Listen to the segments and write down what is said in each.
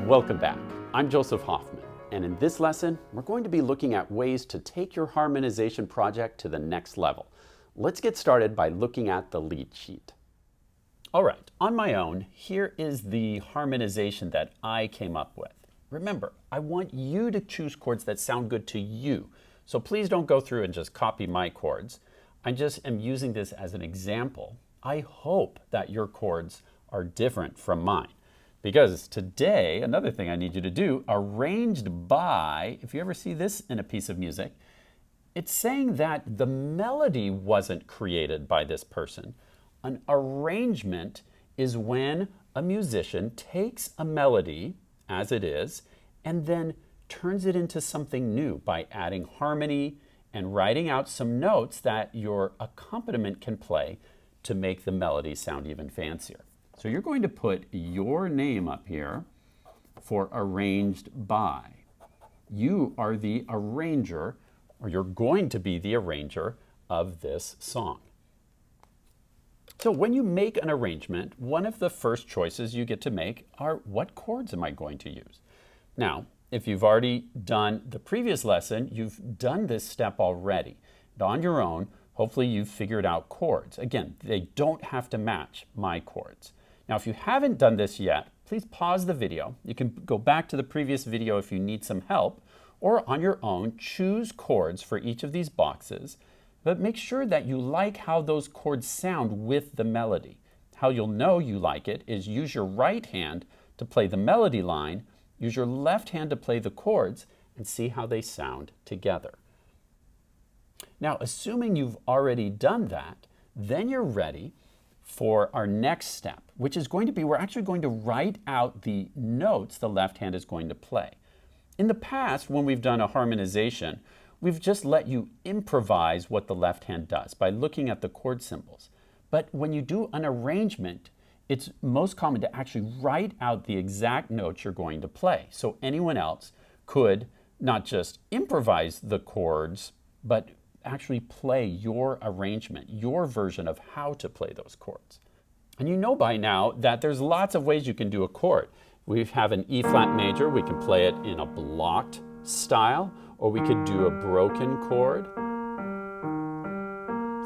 Welcome back. I'm Joseph Hoffman, and in this lesson, we're going to be looking at ways to take your harmonization project to the next level. Let's get started by looking at the lead sheet. All right, on my own, here is the harmonization that I came up with. Remember, I want you to choose chords that sound good to you. So please don't go through and just copy my chords. I just am using this as an example. I hope that your chords are different from mine. Because today, another thing I need you to do, arranged by, if you ever see this in a piece of music, it's saying that the melody wasn't created by this person. An arrangement is when a musician takes a melody as it is and then turns it into something new by adding harmony and writing out some notes that your accompaniment can play to make the melody sound even fancier. So you're going to put your name up here for arranged by. You are the arranger, or you're going to be the arranger of this song. So when you make an arrangement, one of the first choices you get to make are, what chords am I going to use? Now, if you've already done the previous lesson, you've done this step already. And on your own, hopefully you've figured out chords. Again, they don't have to match my chords. Now, if you haven't done this yet, please pause the video. You can go back to the previous video if you need some help, or on your own, choose chords for each of these boxes. But make sure that you like how those chords sound with the melody. How you'll know you like it is use your right hand to play the melody line, use your left hand to play the chords, and see how they sound together. Now, assuming you've already done that, then you're ready for our next step, which is going to be, we're actually going to write out the notes the left hand is going to play. In the past, when we've done a harmonization, we've just let you improvise what the left hand does by looking at the chord symbols. But when you do an arrangement, it's most common to actually write out the exact notes you're going to play. So anyone else could not just improvise the chords, but actually play your arrangement, your version of how to play those chords. And you know by now that there's lots of ways you can do a chord. We have an E flat major, we can play it in a blocked style, or we could do a broken chord.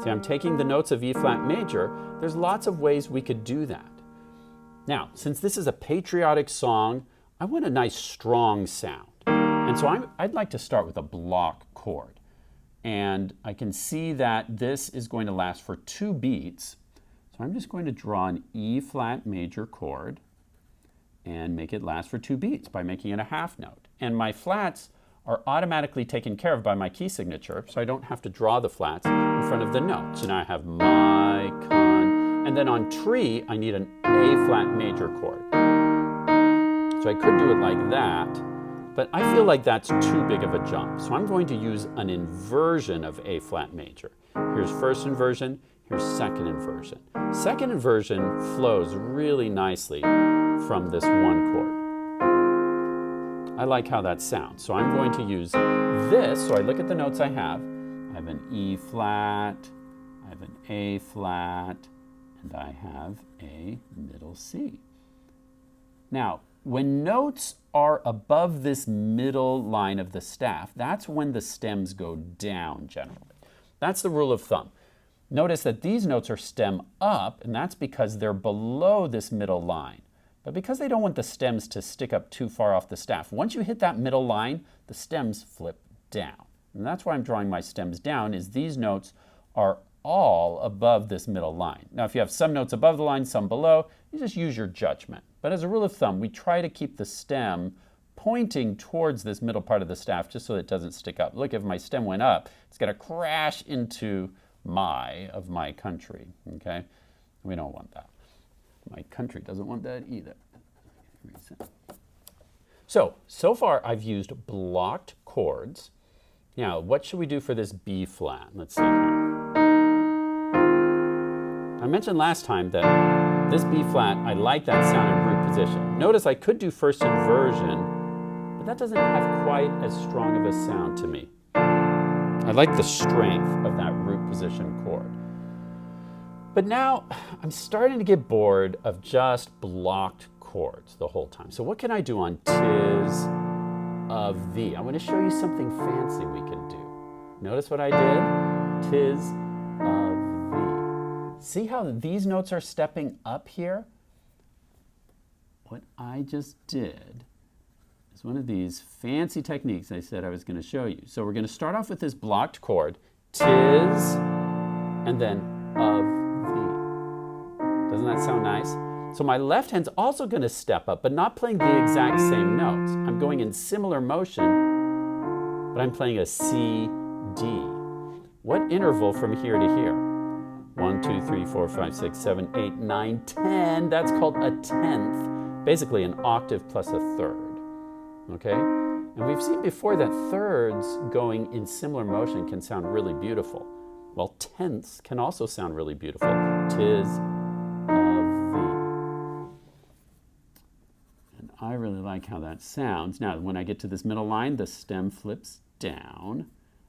See, I'm taking the notes of E flat major. There's lots of ways we could do that. Now, since this is a patriotic song, I want a nice strong sound. And so I'd like to start with a block chord. And I can see that this is going to last for 2 beats. So I'm just going to draw an E flat major chord and make it last for 2 beats by making it a half note. And my flats are automatically taken care of by my key signature, so I don't have to draw the flats in front of the notes. So now I have my, con, and then on tree, I need an A flat major chord. So I could do it like that, but I feel like that's too big of a jump. So I'm going to use an inversion of A flat major. Here's first inversion, here's second inversion. Second inversion flows really nicely from this one chord. I like how that sounds. So I'm going to use this. So I look at the notes I have. I have an E flat, I have an A flat, and I have a middle C. Now, when notes are above this middle line of the staff, that's when the stems go down generally. That's the rule of thumb. Notice that these notes are stem up, and that's because they're below this middle line. But because they don't want the stems to stick up too far off the staff, once you hit that middle line, the stems flip down. And that's why I'm drawing my stems down, is these notes are all above this middle line. Now, if you have some notes above the line, some below, you just use your judgment. But as a rule of thumb, we try to keep the stem pointing towards this middle part of the staff just so it doesn't stick up. Look, if my stem went up, it's going to crash into of my country, okay? We don't want that. My country doesn't want that either. So far I've used blocked chords. Now, what should we do for this B flat? Let's see here. I mentioned last time that this B flat, I like that sound in root position. Notice I could do first inversion, but that doesn't have quite as strong of a sound to me. I like the strength of that root position chord. But now I'm starting to get bored of just blocked chords. chords the whole time. So what can I do on "'Tis of Thee"? I want to show you something fancy we can do. Notice what I did? "'Tis of Thee." See how these notes are stepping up here? What I just did is one of these fancy techniques I said I was going to show you. So we're going to start off with this blocked chord, "'Tis," and then "of thee." Doesn't that sound nice? So my left hand's also going to step up, but not playing the exact same notes. I'm going in similar motion, but I'm playing a C, D. What interval from here to here? 1, 2, 3, 4, 5, 6, 7, 8, 9, 10. That's called a tenth. Basically an octave plus a third. Okay? And we've seen before that thirds going in similar motion can sound really beautiful. Well, tenths can also sound really beautiful. "'Tis of thee." And I really like how that sounds. Now, when I get to this middle line, the stem flips down.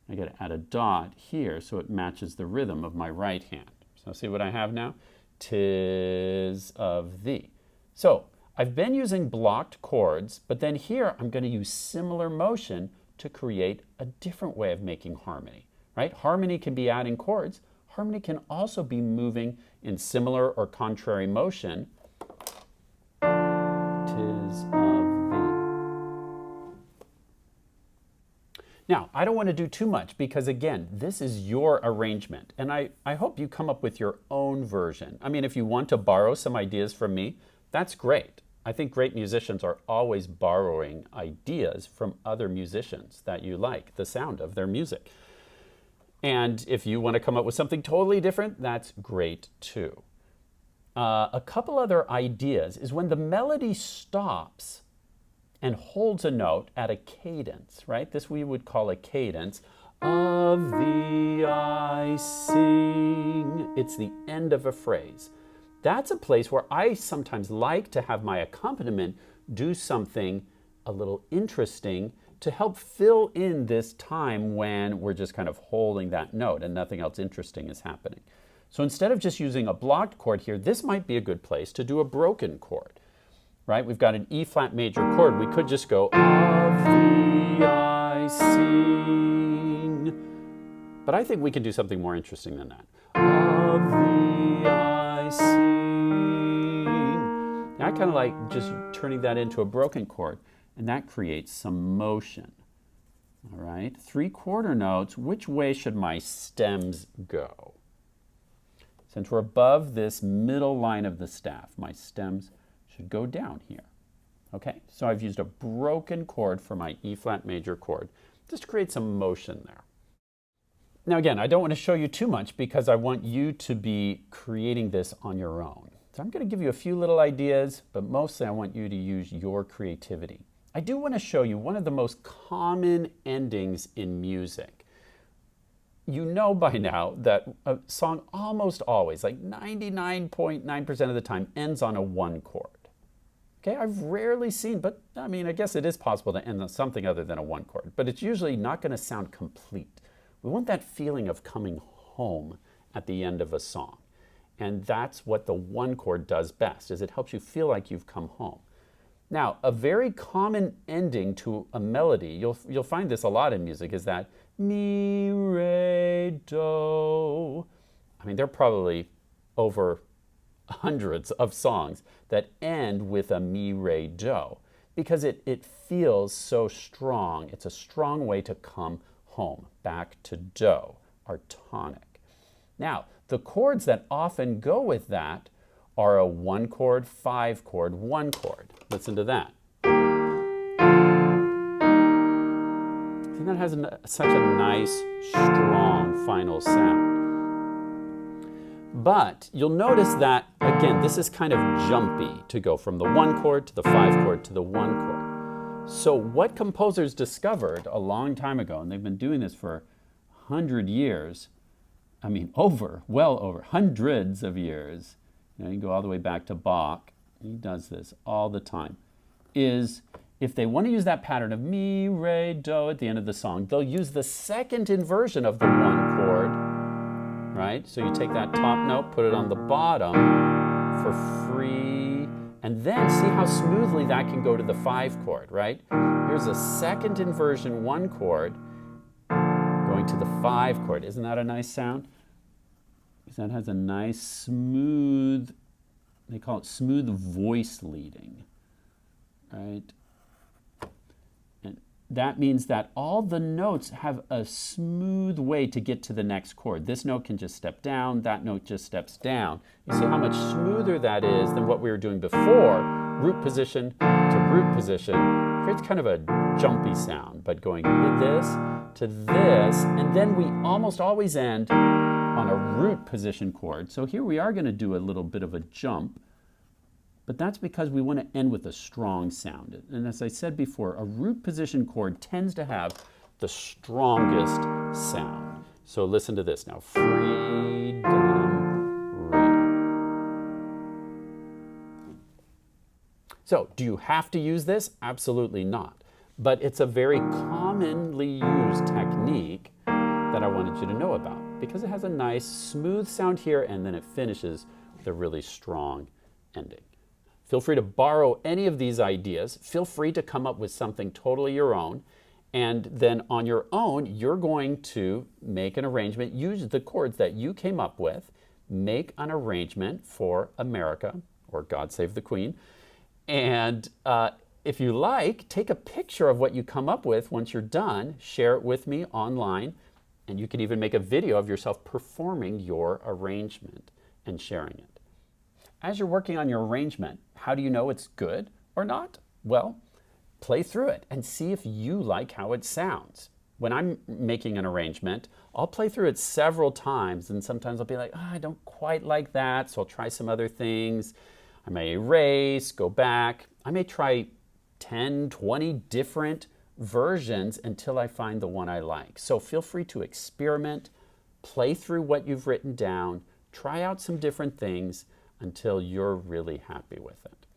I got to add a dot here so it matches the rhythm of my right hand. So see what I have now? "'Tis of thee." So I've been using blocked chords, but then here I'm going to use similar motion to create a different way of making harmony, right? Harmony can be adding chords. Harmony can also be moving in similar or contrary motion. "'Tis of thee." Now, I don't want to do too much because, again, this is your arrangement, and I hope you come up with your own version. I mean, if you want to borrow some ideas from me, that's great. I think great musicians are always borrowing ideas from other musicians that you like, the sound of their music. And if you want to come up with something totally different, that's great too. A couple other ideas is when the melody stops and holds a note at a cadence, right? This we would call a cadence. "Of thee I sing." It's the end of a phrase. That's a place where I sometimes like to have my accompaniment do something a little interesting to help fill in this time when we're just kind of holding that note and nothing else interesting is happening. So instead of just using a blocked chord here, this might be a good place to do a broken chord, right? We've got an E flat major chord. We could just go, "Of thee I sing." But I think we can do something more interesting than that. "Of thee I sing." I kind of like just turning that into a broken chord, and that creates some motion. All right, 3/4 notes, which way should my stems go? Since we're above this middle line of the staff, my stems should go down here. Okay, so I've used a broken chord for my E flat major chord, just to create some motion there. Now again, I don't want to show you too much because I want you to be creating this on your own. So I'm going to give you a few little ideas, but mostly I want you to use your creativity. I do want to show you one of the most common endings in music. You know by now that a song almost always, like 99.9% of the time, ends on a 1 chord. Okay, I've rarely seen, but I mean, I guess it is possible to end on something other than a 1 chord, but it's usually not going to sound complete. We want that feeling of coming home at the end of a song. And that's what the 1 chord does best, is it helps you feel like you've come home. Now, a very common ending to a melody, you'll find this a lot in music, is that mi, re, do. I mean, there are probably over hundreds of songs that end with a mi, re, do, because it feels so strong. It's a strong way to come home, back to do, our tonic. Now, the chords that often go with that are a 1 chord, 5 chord, 1 chord. Listen to that. See, that has such a nice, strong final sound. But you'll notice that, again, this is kind of jumpy to go from the 1 chord to the 5 chord to the 1 chord. So what composers discovered a long time ago, and they've been doing this for 100 years, I mean, well over hundreds of years, you can go all the way back to Bach, he does this all the time, is if they want to use that pattern of mi, re, do at the end of the song, they'll use the second inversion of the 1 chord, right? So you take that top note, put it on the bottom for free, And then see how smoothly that can go to the 5 chord, right? Here's a second inversion 1 chord going to the 5 chord. Isn't that a nice sound? That has a nice smooth, they call it smooth voice leading, right? And that means that all the notes have a smooth way to get to the next chord. This note can just step down, that note just steps down. You see how much smoother that is than what we were doing before. Root position to root position creates kind of a jumpy sound, but going this to this, and then we almost always end on a root position chord. So here we are going to do a little bit of a jump, but that's because we want to end with a strong sound. And as I said before, a root position chord tends to have the strongest sound. So listen to this now. Freedom, reign. So do you have to use this? Absolutely not. But it's a very commonly used technique that I wanted you to know about, because it has a nice smooth sound here and then it finishes with a really strong ending. Feel free to borrow any of these ideas. Feel free to come up with something totally your own, and then on your own you're going to make an arrangement, use the chords that you came up with, make an arrangement for America, or God Save the Queen, and if you like, take a picture of what you come up with once you're done, share it with me online. And you can even make a video of yourself performing your arrangement and sharing it. As you're working on your arrangement, how do you know it's good or not? Well, play through it and see if you like how it sounds. When I'm making an arrangement, I'll play through it several times, and sometimes I'll be like, I don't quite like that, so I'll try some other things. I may erase, go back. I may try 10, 20 different versions until I find the one I like. So feel free to experiment, play through what you've written down, try out some different things until you're really happy with it.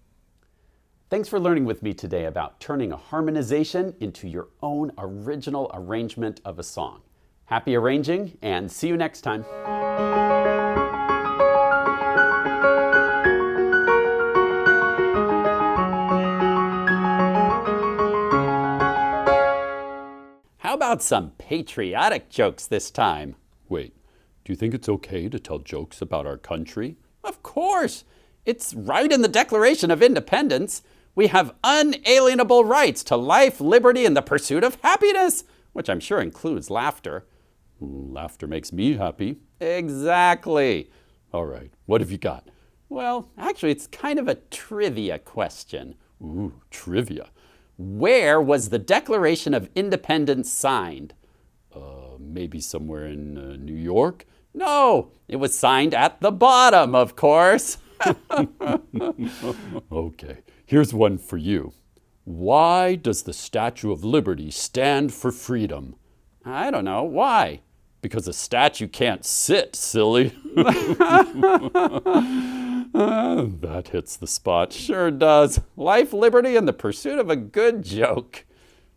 Thanks for learning with me today about turning a harmonization into your own original arrangement of a song. Happy arranging, and see you next time. How about some patriotic jokes this time? Wait, do you think it's okay to tell jokes about our country? Of course! It's right in the Declaration of Independence. We have unalienable rights to life, liberty, and the pursuit of happiness, which I'm sure includes laughter. Laughter makes me happy. Exactly. All right, what have you got? Well, actually, it's kind of a trivia question. Ooh, trivia. Where was the Declaration of Independence signed? Maybe somewhere in New York? No, it was signed at the bottom, of course. Okay, here's one for you. Why does the Statue of Liberty stand for freedom? I don't know. Why? Because a statue can't sit, silly. That hits the spot. Sure does. Life, liberty, and the pursuit of a good joke.